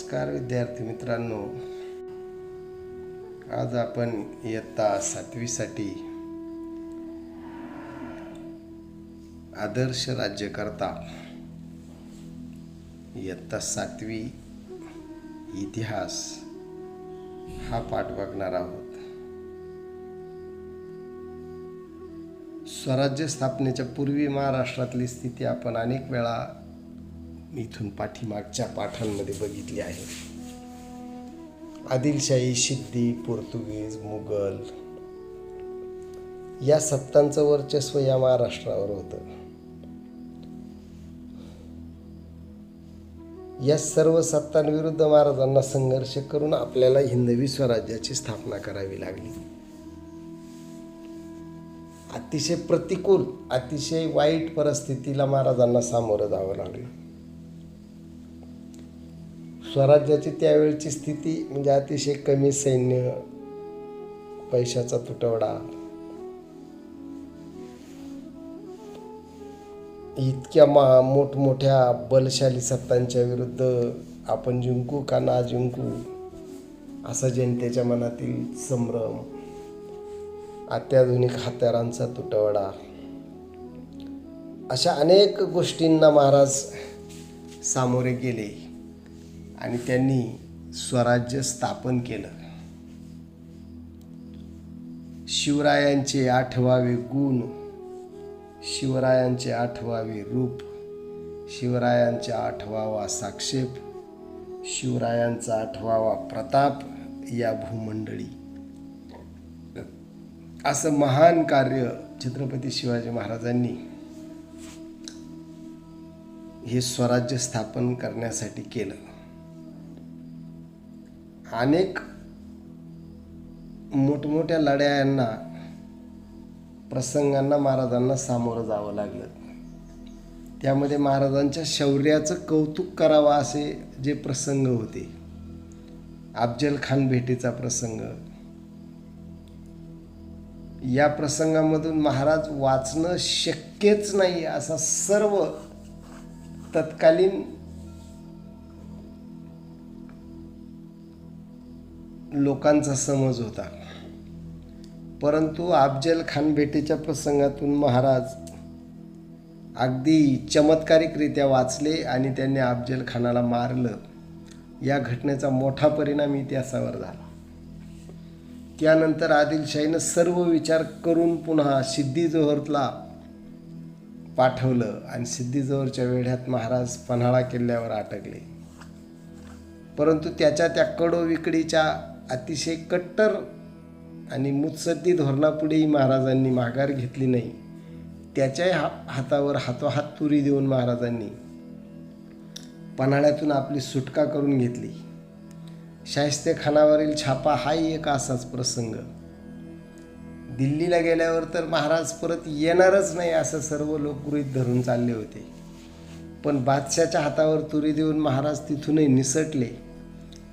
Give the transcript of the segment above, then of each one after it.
नमस्कार विद्यार्थी मित्रांनो, आज आपण इयत्ता 7वी साठी आदर्श राज्यकर्ता इयत्ता 7वी इतिहास हा पाठ बघणार आहोत. स्वराज्य स्थापनेच्या पूर्वी महाराष्ट्रातली स्थिती आपण अनेक वेळा इथून पाठीमागच्या पाठांमध्ये बघितली आहे. आदिलशाही, सिद्दी, पोर्तुगीज, मुघल या सत्तांचं वर्चस्व या महाराष्ट्रावर होतं. या सर्व सत्तांविरुद्ध महाराजांना संघर्ष करून आपल्याला हिंदवी स्वराज्याची स्थापना करावी लागली. अतिशय प्रतिकूल, अतिशय वाईट परिस्थितीला महाराजांना सामोरं जावं लागलं. स्वराज्याची त्यावेळची स्थिती म्हणजे अतिशय कमी सैन्य, पैशाचा तुटवडा, इतक्या मोठमोठ्या बलशाली सत्तांच्या विरुद्ध आपण जिंकू का ना जिंकू असा जनतेच्या मनातील संभ्रम, अत्याधुनिक हत्यारांचा तुटवडा, अशा अनेक गोष्टींना महाराज सामोरे गेले आणि त्यांनी स्वराज्य स्थापन केलं. शिवरायांचे 8वावे गुण, शिवरायांचे 8वावे रूप, शिवरायांचा 8वावा साक्षेप, शिवरायांचा 8वावा प्रताप या भूमंडळी, असं महान कार्य छत्रपती शिवाजी महाराजांनी हे स्वराज्य स्थापन करण्यासाठी केलं. अनेक मोठमोठ्या लढायांना, प्रसंगांना महाराजांना सामोरं जावं लागलं. त्यामध्ये महाराजांच्या शौर्याचं कौतुक करावं असे जे प्रसंग होते, अफजल खान भेटीचा प्रसंग, या प्रसंगामधून महाराज वाचणं शक्यच नाही असा सर्व तत्कालीन लोकांचा समज होता. परंतु अफजल खान भेटीच्या प्रसंगातून महाराज अगदी चमत्कारिकरित्या वाचले आणि त्यांनी अफजल खानाला मारलं. या घटनेचा मोठा परिणाम इतिहासावर झाला. त्यानंतर आदिलशाहीनं सर्व विचार करून पुन्हा सिद्दी जोहरला पाठवलं आणि सिद्दी जोहरच्या वेढ्यात महाराज पन्हाळा किल्ल्यावर अटकले. परंतु त्याच्या त्या कडोविकडीच्या अतिशय कट्टर आणि मुत्सद्दी धोरणापुढेही महाराजांनी माघार घेतली नाही. त्याच्याही हातावर हातोहात तुरी देऊन महाराजांनी पन्हाळ्यातून आपली सुटका करून घेतली. शाहिस्तेखानावरील छापा हाही एक असाच प्रसंग. दिल्लीला गेल्यावर तर महाराज परत येणारच नाही असं सर्व लोक गृहीत धरून चालले होते. पण बादशाच्या हातावर तुरी देऊन महाराज तिथूनही निसटले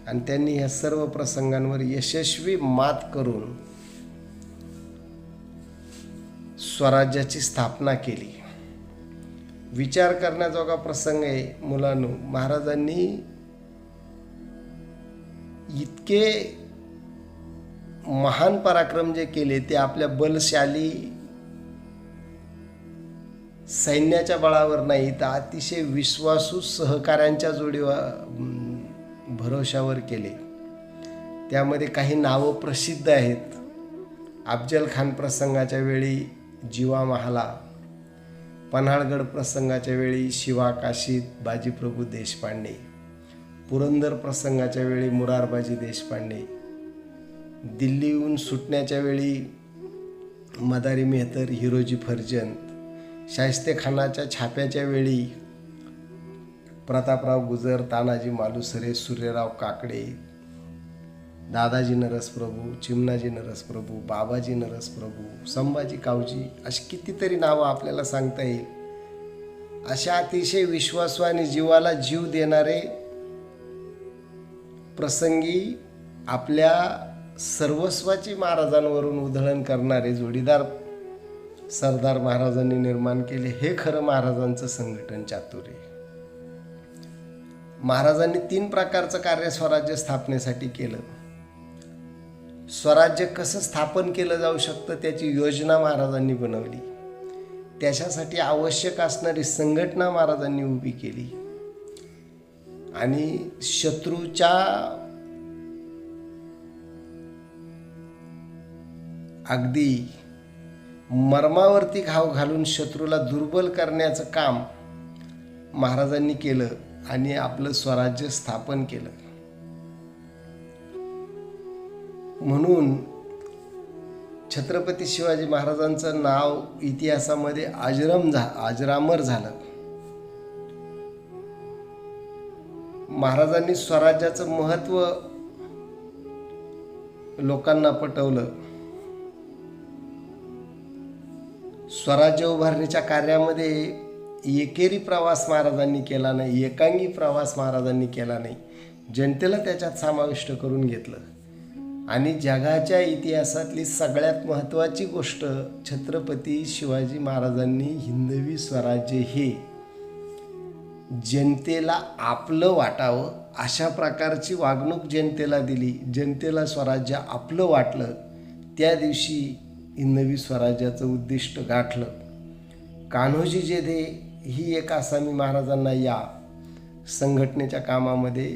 आणि त्यांनी ह्या सर्व प्रसंगांवर यशस्वी मात करून स्वराज्याची स्थापना केली. विचार करण्याजोगा प्रसंग आहे मुलांनो. महाराजांनी इतके महान पराक्रम जे केले ते आपल्या बलशाली सैन्याच्या बळावर नाही, तर अतिशय विश्वासू सहकाऱ्यांच्या भरोशावर केले. त्यामध्ये काही नावं प्रसिद्ध आहेत. अफजल खान प्रसंगाच्या वेळी जीवा महाला, पन्हाळगड प्रसंगाच्या वेळी शिवा काशीद बाजीप्रभू देशपांडे, पुरंदर प्रसंगाच्या वेळी मुरारबाजी देशपांडे, दिल्लीहून सुटण्याच्या वेळी मदारी मेहतर, हिरोजी फर्जंद, शाहिस्तेखानाच्या छाप्याच्या वेळी प्रतापराव गुजर, तानाजी मालुसरे, सूर्यराव काकडे, दादाजी नरसप्रभू, चिमणाजी नरसप्रभू, बाबाजी नरसप्रभू, संभाजी कावजी, अशी कितीतरी नावं आपल्याला सांगता येईल. अशा अतिशय विश्वासू आणि जीवाला जीव देणारे प्रसंगी आपल्या सर्वस्वाची महाराजांवरून उधळण करणारे जोडीदार सरदार महाराजांनी निर्माण केले. हे खरं महाराजांचं संघटन चातुर्य. महाराजांनी 3 प्रकारचं कार्य स्वराज्य स्थापनेसाठी केलं. स्वराज्य कसं स्थापन केलं जाऊ शकतं त्याची योजना महाराजांनी बनवली. त्याच्यासाठी आवश्यक असणारी संघटना महाराजांनी उभी केली आणि शत्रूच्या अगदी मर्मावरती घाव घालून शत्रूला दुर्बल करण्याचं काम महाराजांनी केलं आणि आपलं स्वराज्य स्थापन केलं. म्हणून छत्रपती शिवाजी महाराजांचं नाव इतिहासामध्ये अजरामर झालं. महाराजांनी स्वराज्याचं महत्त्व लोकांना पटवलं. स्वराज्य उभारणीच्या कार्यामध्ये एकेरी प्रवास महाराजांनी केला नाही, एकांगी प्रवास महाराजांनी केला नाही. जनतेला त्याच्यात समाविष्ट करून घेतलं आणि जगाच्या इतिहासातली सगळ्यात महत्त्वाची गोष्ट छत्रपती शिवाजी महाराजांनी हिंदवी स्वराज्य हे जनतेला आपलं वाटावं अशा प्रकारची वागणूक जनतेला दिली. जनतेला स्वराज्य आपलं वाटलं. त्या दिवशी हिंदवी स्वराज्याचं उद्दिष्ट गाठलं. कान्होजी जेधे ही एक आसामी महाराजांना या संघटनेच्या कामामध्ये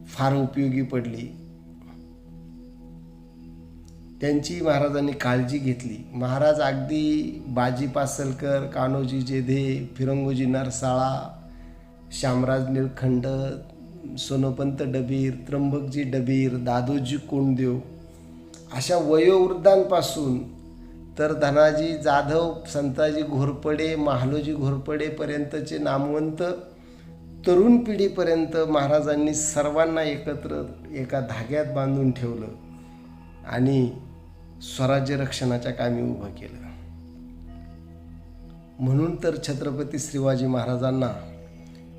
फार उपयोगी पडली. त्यांची महाराजांनी काळजी घेतली. महाराज अगदी बाजी पासलकर, कान्होजी जेधे, फिरंगोजी नरसाळा, शामराज निळखंड, सोनोपंत डबीर, त्र्यंबकजी डबीर, दादोजी कोंडदेव अशा वयोवृद्धांपासून तर धनाजी जाधव, संताजी घोरपडे, महालोजी घोरपडेपर्यंतचे नामवंत तरुण पिढीपर्यंत महाराजांनी सर्वांना एकत्र एका धाग्यात बांधून ठेवलं आणि स्वराज्य रक्षणाच्या कामी उभं केलं. म्हणून तर छत्रपती शिवाजी महाराजांना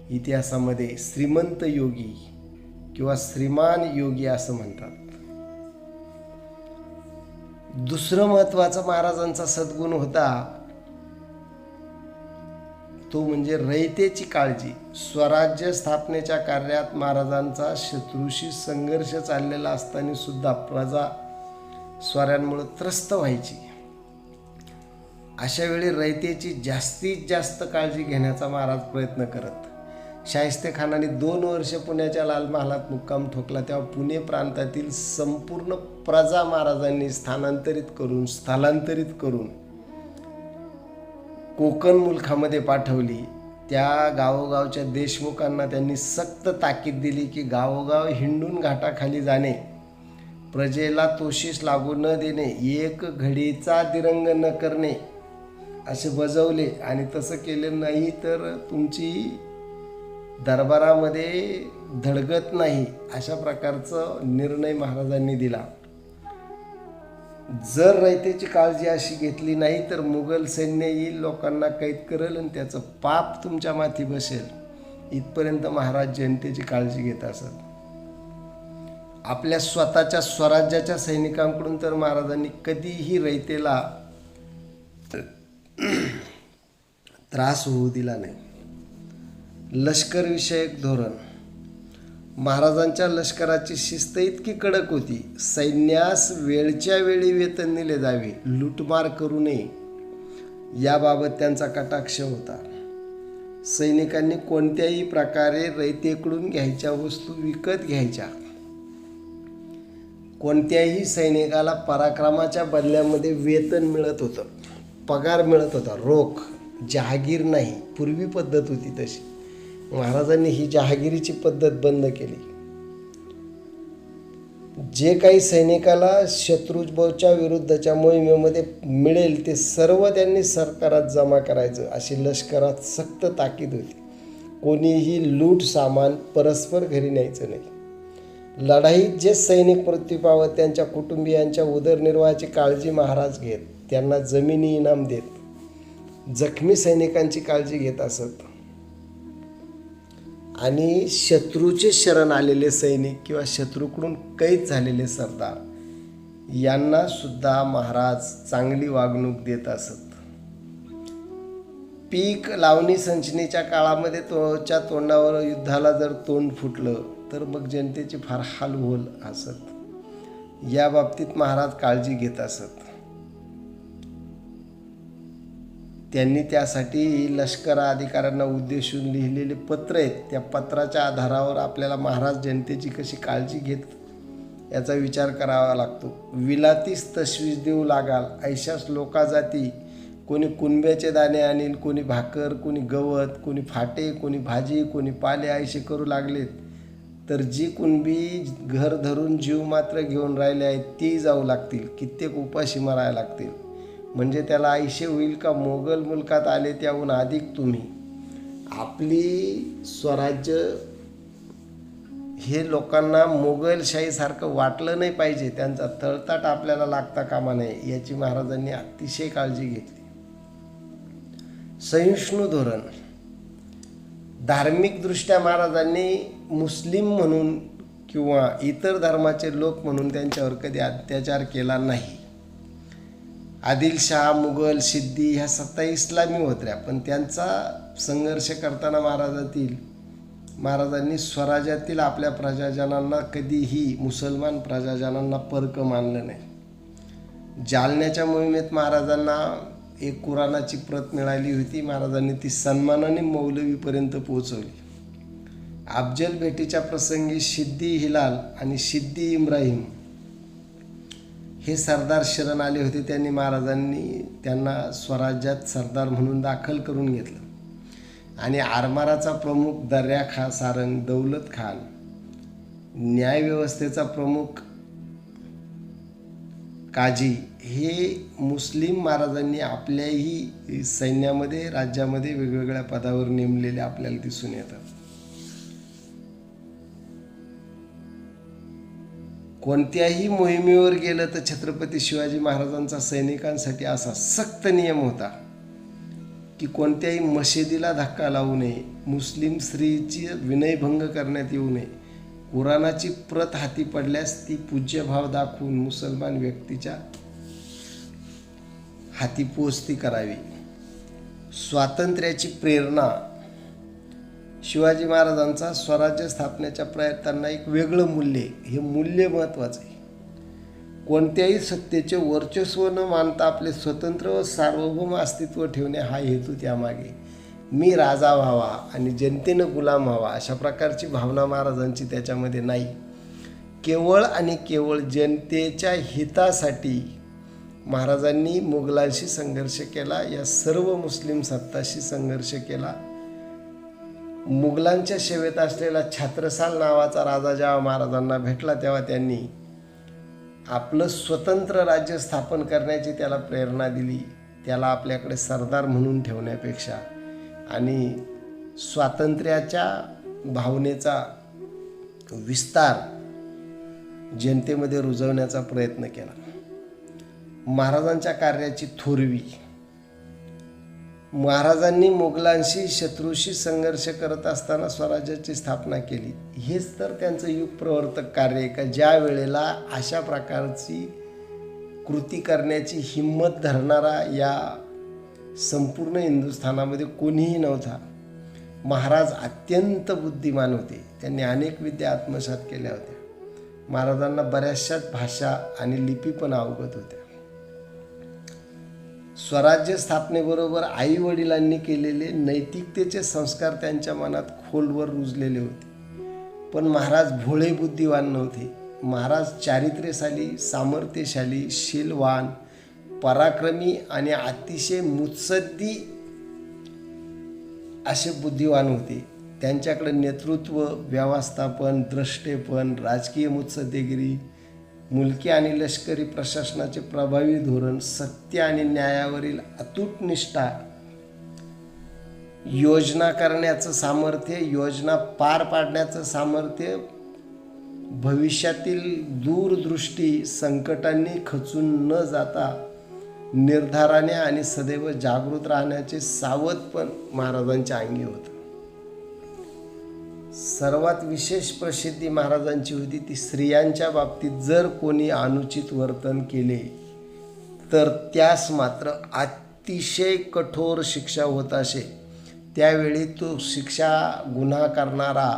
इतिहासामध्ये श्रीमंत योगी किंवा श्रीमान योगी असं म्हणतात. दुसरं महत्त्वाचा महाराजांचा सद्गुण होता तो म्हणजे रयतेची काळजी. स्वराज्य स्थापनेच्या कार्यात महाराजांचा शत्रूशी संघर्ष चाललेला असताना सुद्धा प्रजा स्वाऱ्यांमुळे त्रस्त व्हायची. अशा वेळी रयतेची जास्तीत जास्त काळजी घेण्याचा महाराज प्रयत्न करत. शाहिस्तेखानाने 2 वर्ष पुण्याच्या लाल महालात मुक्काम ठोकला तेव्हा पुणे प्रांतातील संपूर्ण प्रजा महाराजांनी स्थलांतरित करून कोकण मुलखामध्ये पाठवली. त्या गावोगावच्या देशमुखांना त्यांनी सक्त ताकीद दिली की गावोगाव हिंडून घाटाखाली जाणे, प्रजेला तोशीस लागू न देणे, एक घडीचा दिरंग न करणे असे बजावले. आणि तसं केलं नाही तर तुमची दरबारामध्ये धडगत नाही अशा प्रकारचा निर्णय महाराजांनी दिला. जर रयतेची काळजी अशी घेतली नाही तर मुघल सैन्य येईल, लोकांना कैद करेल आणि त्याचं पाप तुमच्या माथी बसेल. इथपर्यंत महाराज जनतेची काळजी घेत असत. आपल्या स्वतःच्या स्वराज्याच्या सैनिकांकडून तर महाराजांनी कधीही रयतेला त्रास होऊ दिला नाही. लष्करविषयक धोरण. महाराजांच्या लष्कराची शिस्त इतकी कडक होती. सैन्यास वेळच्या वेळी वेतन दिले जावे, लूटमार करू नये याबाबत त्यांचा कटाक्ष होता. सैनिकांनी कोणत्याही प्रकारे रयतेकडून घ्यायच्या वस्तू विकत घ्यायच्या. कोणत्याही सैनिकाला पराक्रमाच्या बदल्यामध्ये वेतन मिळत होतं, पगार मिळत होता, रोख, जहागीर नाही. पूर्वी पद्धत होती तशी. महाराजांनी ही जहागिरीची पद्धत बंद केली. जे काही सैनिकाला शत्रूच्या विरुद्धच्या मोहिमेमध्ये मिळेल ते सर्व त्यांनी सरकारात जमा करायचं अशी लष्करात सक्त ताकीद होती. कोणीही लूट सामान परस्पर घरी न्यायचं नाही. लढाईत जे सैनिक मृत्यू पावत त्यांच्या कुटुंबियांच्या उदरनिर्वाहाची काळजी महाराज घेत. त्यांना जमिनी इनाम देत. जखमी सैनिकांची काळजी घेत असत. आणि शत्रूचे शरण आलेले सैनिक किंवा शत्रूकडून कैद झालेले सरदार यांना सुद्धा महाराज चांगली वागणूक देत असत. पीक लावणी संचनीच्या काळामध्ये तोंडावर युद्धाला जर तोंड फुटलं तर मग जनतेचे फार हाल होल असत. या बाबतीत महाराज काळजी घेत असत. त्यांनी त्यासाठी लष्कर अधिकाऱ्यांना उद्देशून लिहिलेले पत्र आहेत. त्या पत्राच्या आधारावर आपल्याला महाराज जनतेची कशी काळजी घेत याचा विचार करावा लागतो. विलातीस तशवीस देऊ लागाल ऐशाच लोका जाती, कोणी कुंब्याचे दाणे आणील, कोणी भाकर, कोणी गवत, कोणी फाटे, कोणी भाजी, कोणी पाले ऐसे करू लागलेत, तर जी कुणबी घर धरून जीव मात्र घेऊन राहिले आहेत ती जाऊ लागतील, कित्येक उपाशी मरायला लागतील. म्हणजे त्याला ऐशे होईल का मोगल मुलकात आले त्याहून अधिक तुम्ही. आपली स्वराज्य हे लोकांना मोगलशाहीसारखं वाटलं नाही पाहिजे, त्यांचा तळताट आपल्याला लागता कामा नये याची महाराजांनी अतिशय काळजी घेतली. सहिष्णू धोरण. धार्मिकदृष्ट्या महाराजांनी मुस्लिम म्हणून किंवा इतर धर्माचे लोक म्हणून त्यांच्यावर कधी अत्याचार केला नाही. आदिलशाह, मुघल, सिद्धी ह्या सत्ता इस्लामी होत्या, पण त्यांचा संघर्ष करताना महाराजांनी स्वराज्यातील आपल्या प्रजाजनांना कधीही मुसलमान प्रजाजनांना परक मानलं नाही. जालन्याच्या मोहिमेत महाराजांना एक कुराणाची प्रत मिळाली होती. महाराजांनी ती सन्मानाने मौलवीपर्यंत पोहोचवली. अफजल भेटीच्या प्रसंगी सिद्दी हिलाल आणि सिद्दी इब्राहिम हे सरदार शरण आले होते. महाराजांनी त्यांना स्वराज्यात सरदार म्हणून दाखल करून घेतलं आणि आरमाराचा प्रमुख दर्या खा सारंग, दौलत खान, न्यायव्यवस्थेचा प्रमुख काजी हे मुस्लिम महाराजांनी आपल्याही सैन्यामध्ये राज्यामध्ये वेगवेगळ्या पदावर नेमलेले आपल्याला दिसून येतात. कोणत्याही मोहिमेवर गेलं तर छत्रपती शिवाजी महाराजांचा सैनिकांसाठी असा सक्त नियम होता की कोणत्याही मशिदीला धक्का लावू नये, मुस्लिम स्त्रीची विनयभंग करण्यात येऊ नये, कुराणाची प्रत हाती पडल्यास ती पूज्यभाव दाखवून मुसलमान व्यक्तीच्या हाती पोचती करावी. स्वातंत्र्याची प्रेरणा. शिवाजी महाराजांचा स्वराज्य स्थापनेच्या प्रयत्नांना एक वेगळं मूल्य आहे. हे मूल्य महत्त्वाचं आहे. कोणत्याही सत्तेचे वर्चस्व न मानता आपले स्वतंत्र व सार्वभौम अस्तित्व ठेवणे हा हेतू त्यामागे. मी राजा व्हावा आणि जनतेनं गुलाम व्हावा अशा प्रकारची भावना महाराजांची त्याच्यामध्ये नाही. केवळ आणि केवळ जनतेच्या हितासाठी महाराजांनी मुघलांशी संघर्ष केला, या सर्व मुस्लिम सत्ताशी संघर्ष केला. मुघलांच्या सेवेत असलेला छत्रसाल नावाचा राजा जेव्हा महाराजांना भेटला तेव्हा त्यांनी आपलं स्वतंत्र राज्य स्थापन करण्याची त्याला प्रेरणा दिली. त्याला आपल्याकडे सरदार म्हणून ठेवण्यापेक्षा आणि स्वातंत्र्याच्या भावनेचा विस्तार जनतेमध्ये रुजवण्याचा प्रयत्न केला. महाराजांच्या कार्याची थोरवी. महाराजांनी मुघलांशी शत्रूशी संघर्ष करत असताना स्वराज्याची स्थापना केली. हेच तर त्यांचं युग प्रवर्तक कार्य आहे का ज्या वेळेला अशा प्रकारची कृती करण्याची हिंमत धरणारा या संपूर्ण हिंदुस्थानामध्ये कोणीही नव्हता. महाराज अत्यंत बुद्धिमान होते. त्यांनी अनेक विद्या आत्मसात केल्या होत्या. महाराजांना बऱ्याचशाच भाषा आणि लिपी पण अवगत होत्या. स्वराज्य स्थापनेबरोबर आई वडिलांनी केलेले नैतिकतेचे संस्कार त्यांच्या मनात खोलवर रुजलेले होते. पण महाराज भोळे बुद्धिवान नव्हते. महाराज चारित्र्यशाली, सामर्थ्यशाली, शीलवान, पराक्रमी आणि अतिशय मुत्सद्दी असे बुद्धिवान होते. त्यांच्याकडे नेतृत्व, व्यवस्थापन, द्रष्टेपण, राजकीय मुत्सद्देगिरी, मुलकी आणि लष्करी प्रशासनाचे प्रभावी धोरण, सत्य आणि न्यायावरील अतूट निष्ठा, योजना करण्याचं सामर्थ्य, योजना पार पाडण्याचं सामर्थ्य, भविष्यातील दूरदृष्टी, संकटांनी खचून न जाता निर्धाराने आणि सदैव जागृत राहण्याचे सावधपण महाराजांच्या अंगी होतं. सर्वात विशेष प्रसिद्धी महाराजांची होती ती स्त्रियांच्या बाबतीत जर कोणी अनुचित वर्तन केले तर त्यास मात्र अतिशय कठोर शिक्षा होत असे. त्यावेळी तो शिक्षा गुन्हा करणारा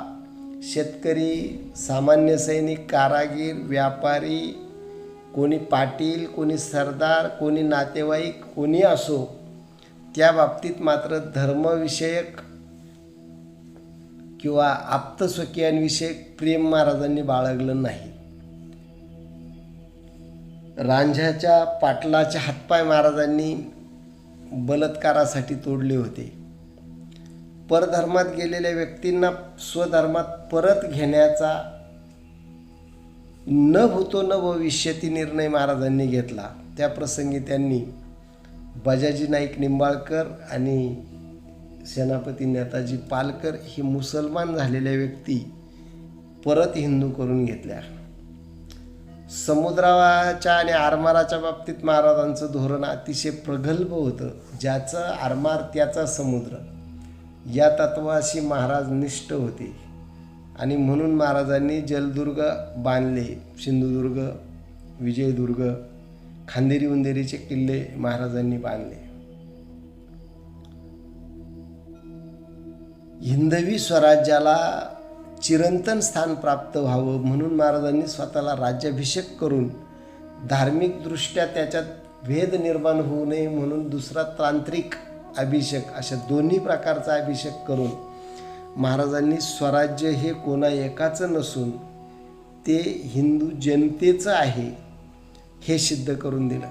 शेतकरी, सामान्य सैनिक, कारागीर, व्यापारी, कोणी पाटील, कोणी सरदार, कोणी नातेवाईक, कोणी असो, त्या बाबतीत मात्र धर्मविषयक किंवा आप्तस्वकीयांविषयक प्रेम महाराजांनी बाळगलं नाही. रांझ्याच्या पाटलाचे हातपाय महाराजांनी बलात्कारासाठी तोडले होते. परधर्मात गेलेल्या व्यक्तींना स्वधर्मात परत घेण्याचा न भूतो न भविष्यती निर्णय महाराजांनी घेतला. त्या प्रसंगी त्यांनी बजाजी नाईक निंबाळकर आणि सेनापती नेताजी पालकर ही मुसलमान झालेल्या व्यक्ती परत हिंदू करून घेतल्या. समुद्राच्या आणि आरमाराच्या बाबतीत महाराजांचं धोरण अतिशय प्रगल्भ होतं. ज्याचं आरमार त्याचा समुद्र, या तत्वाशी महाराज निष्ठ होते आणि म्हणून महाराजांनी जलदुर्ग बांधले. सिंधुदुर्ग, विजयदुर्ग, खांदेरी उंदेरीचे किल्ले महाराजांनी बांधले. हिंदवी स्वराज्याला चिरंतन स्थान प्राप्त व्हावं म्हणून महाराजांनी स्वतःला राज्याभिषेक करून धार्मिकदृष्ट्या त्याच्यात भेद निर्माण होऊ नये म्हणून दुसरा तांत्रिक अभिषेक अशा दोन्ही प्रकारचा अभिषेक करून महाराजांनी स्वराज्य हे कोणा एकाचं नसून ते हिंदू जनतेचं आहे हे सिद्ध करून दिलं.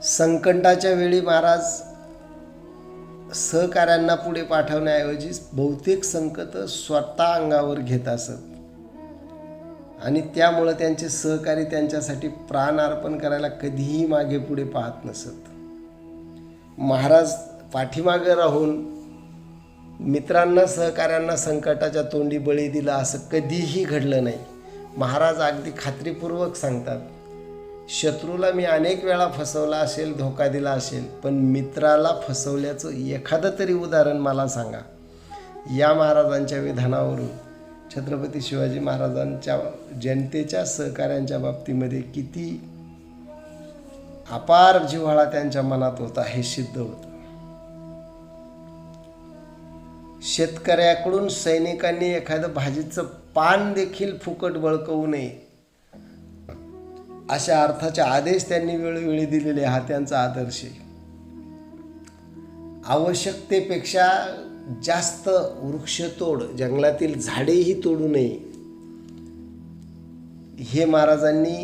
संकटाच्या वेळी महाराज सहकाऱ्यांना पुढे पाठवण्याऐवजी बहुतेक संकट स्वतः अंगावर घेत असत आणि त्यामुळं त्यांचे सहकारी त्यांच्यासाठी प्राण अर्पण करायला कधीही मागे पुढे पाहत नसत. महाराज पाठीमागे राहून मित्रांना, सहकाऱ्यांना संकटाच्या तोंडी बळी दिला असं कधीही घडलं नाही. महाराज अगदी खात्रीपूर्वक सांगतात, शत्रूला मी अनेक वेळा फसवला असेल, धोका दिला असेल, पण मित्राला फसवल्याचं एखादं तरी उदाहरण मला सांगा. या महाराजांच्या विधानावरून छत्रपती शिवाजी महाराजांच्या जनतेच्या, सहकाऱ्यांच्या बाबतीमध्ये किती अपार जिव्हाळा त्यांच्या मनात होता हे सिद्ध होतं. शेतकऱ्याकडून सैनिकांनी एखादं भाजीचं पान देखील फुकट बळकवू नये अशा अर्थाचे आदेश त्यांनी वेळोवेळी दिलेले हा त्यांचा आदर्श आहे. आवश्यकतेपेक्षा जास्त वृक्षतोड, जंगलातील झाडेही तोडू नये हे महाराजांनी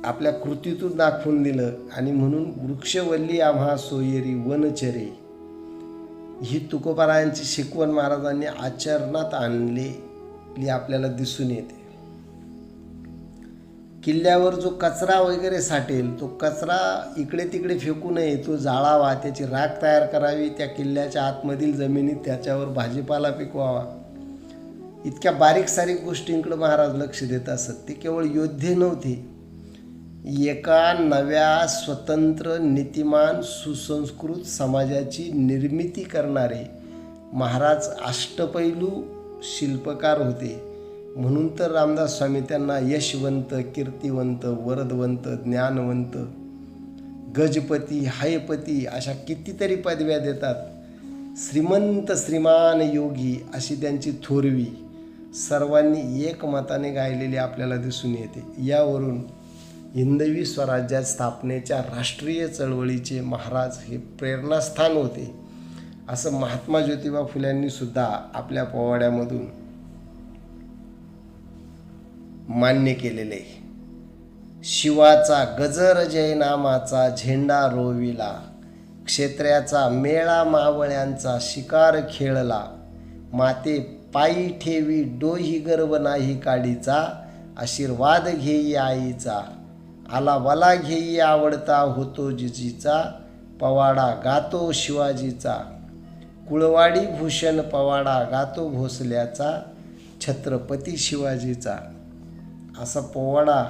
आपल्या कृतीतून दाखवून दिलं आणि म्हणून वृक्षवल्ली आम्हा सोयरी वनचरे ही तुकोबारायांची शिकवण महाराजांनी आचरणात आणलेली आपल्याला दिसून येते. किल्ल्यावर जो कचरा वगैरे साठेल तो कचरा इकडे तिकडे फेकू नये, तो जाळावा, त्याची राख तयार करावी, त्या किल्ल्याच्या आतमधील जमिनीत त्याच्यावर भाजीपाला पिकवावा. इतक्या बारीक सारीक गोष्टींकडे महाराज लक्ष देत असत. ते केवळ योद्धे नव्हते, एका नव्या स्वतंत्र नीतिमान सुसंस्कृत समाजाची निर्मिती करणारे महाराज अष्टपैलू शिल्पकार होते. म्हणून तर रामदास स्वामी त्यांना यशवंत, कीर्तिवंत, वरदवंत, ज्ञानवंत, गजपती, हायपती अशा कितीतरी पदव्या देतात. श्रीमंत, श्रीमान योगी अशी त्यांची थोरवी सर्वांनी एकमताने गायलेली आपल्याला दिसून येते. यावरून हिंदवी स्वराज्यात स्थापनेच्या राष्ट्रीय चळवळीचे महाराज हे प्रेरणास्थान होते असं महात्मा ज्योतिबा फुल्यांनी सुद्धा आपल्या पोवाड्यामधून मान्य केलेले. शिवाचा गजर जयनामाचा झेंडा रोविला, क्षेत्र्याचा मेळा मावळ्यांचा शिकार खेळला, माते पायी ठेवी डोही गर्व नाही काडीचा, आशीर्वाद घेई आईचा, आला वला घेई आवडता होतो जिजीचा, पवाडा गातो शिवाजीचा, कुळवाडी भूषण पवाडा गातो भोसल्याचा, छत्रपती शिवाजीचा. असा पोवाडा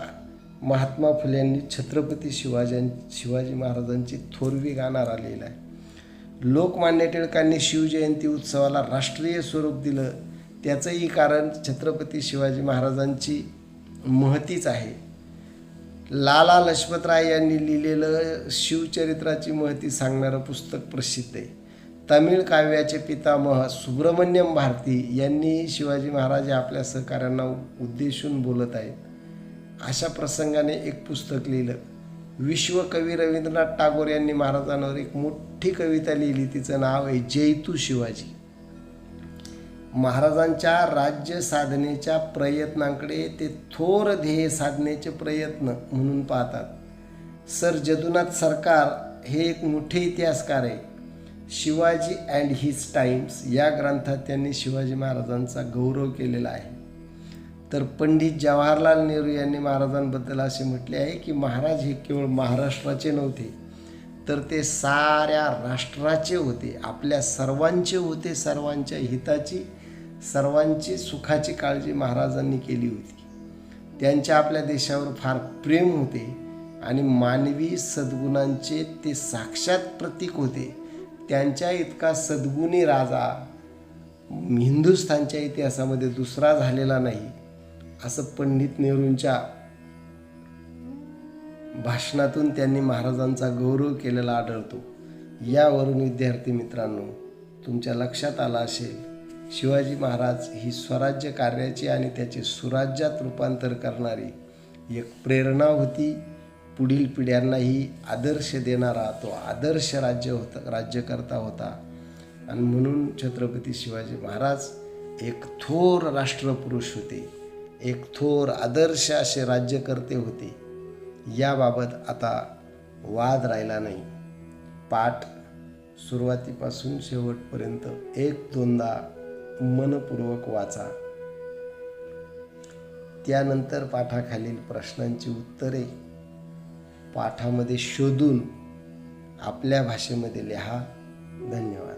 महात्मा फुल्यांनी छत्रपती शिवाजी महाराजांची थोरवी गाणार आलेला आहे. लोकमान्य टिळकांनी शिवजयंती उत्सवाला राष्ट्रीय स्वरूप दिलं, त्याचंही कारण छत्रपती शिवाजी महाराजांची महतीच आहे. लाला लजपतराय यांनी लिहिलेलं शिवचरित्राची महती सांगणारं पुस्तक प्रसिद्ध आहे. तमिळ काव्याचे पितामह सुब्रमण्यम भारती यांनी शिवाजी महाराज या आपल्या सहकाऱ्यांना उद्देशून बोलत आहेत. अशा प्रसंगाने एक पुस्तक लिहिलं. विश्वकवी रवींद्रनाथ टागोर यांनी महाराजांवर एक मोठी कविता लिहिली. तिचं नाव आहे जैतू शिवाजी. महाराजांच्या राज्य साधनेच्या प्रयत्नांकडे ते थोर ध्येय साधनेचे प्रयत्न म्हणून पाहतात. सर जदुनाथ सरकार हे एक मोठे इतिहासकार आहे. शिवाजी अँड हिज टाइम्स या ग्रंथात त्यांनी शिवाजी महाराजांचा गौरव केलेला आहे. तर पंडित जवाहरलाल नेहरू यांनी महाराजांबद्दल असे म्हटले आहे की महाराज हे केवळ महाराष्ट्राचे नव्हते, तर ते साऱ्या राष्ट्राचे होते, आपल्या सर्वांचे होते. सर्वांच्या हिताची, सर्वांची सुखाची काळजी महाराजांनी केली होती. त्यांच्या आपल्या देशावर फार प्रेम होते आणि मानवी सद्गुणांचे ते साक्षात प्रतीक होते. त्यांच्या इतका सद्गुणी राजा हिंदुस्थानच्या इतिहासामध्ये दुसरा झालेला नाही, असं पंडित नेहरूंच्या भाषणातून त्यांनी महाराजांचा गौरव केलेला आढळतो. यावरून विद्यार्थी मित्रांनो, तुमच्या लक्षात आलं असेल, शिवाजी महाराज ही स्वराज्य कार्याची आणि त्याचे सुराज्यात रूपांतर करणारी एक प्रेरणा होती. पुढील पिढ्यांनाही आदर्श देणारा तो आदर्श राज्यकर्ता होता. आणि म्हणून छत्रपती शिवाजी महाराज एक थोर राष्ट्रपुरुष होते, एक थोर आदर्श असे राज्यकर्ते होते. याबाबत आता वाद राहिला नाही. पाठ सुरुवातीपासून शेवटपर्यंत एक दोनदा मनपूर्वक वाचा. त्यानंतर पाठाखालील प्रश्नांची उत्तरे पाठामध्ये शोधून आपल्या भाषेमध्ये लिहा. धन्यवाद.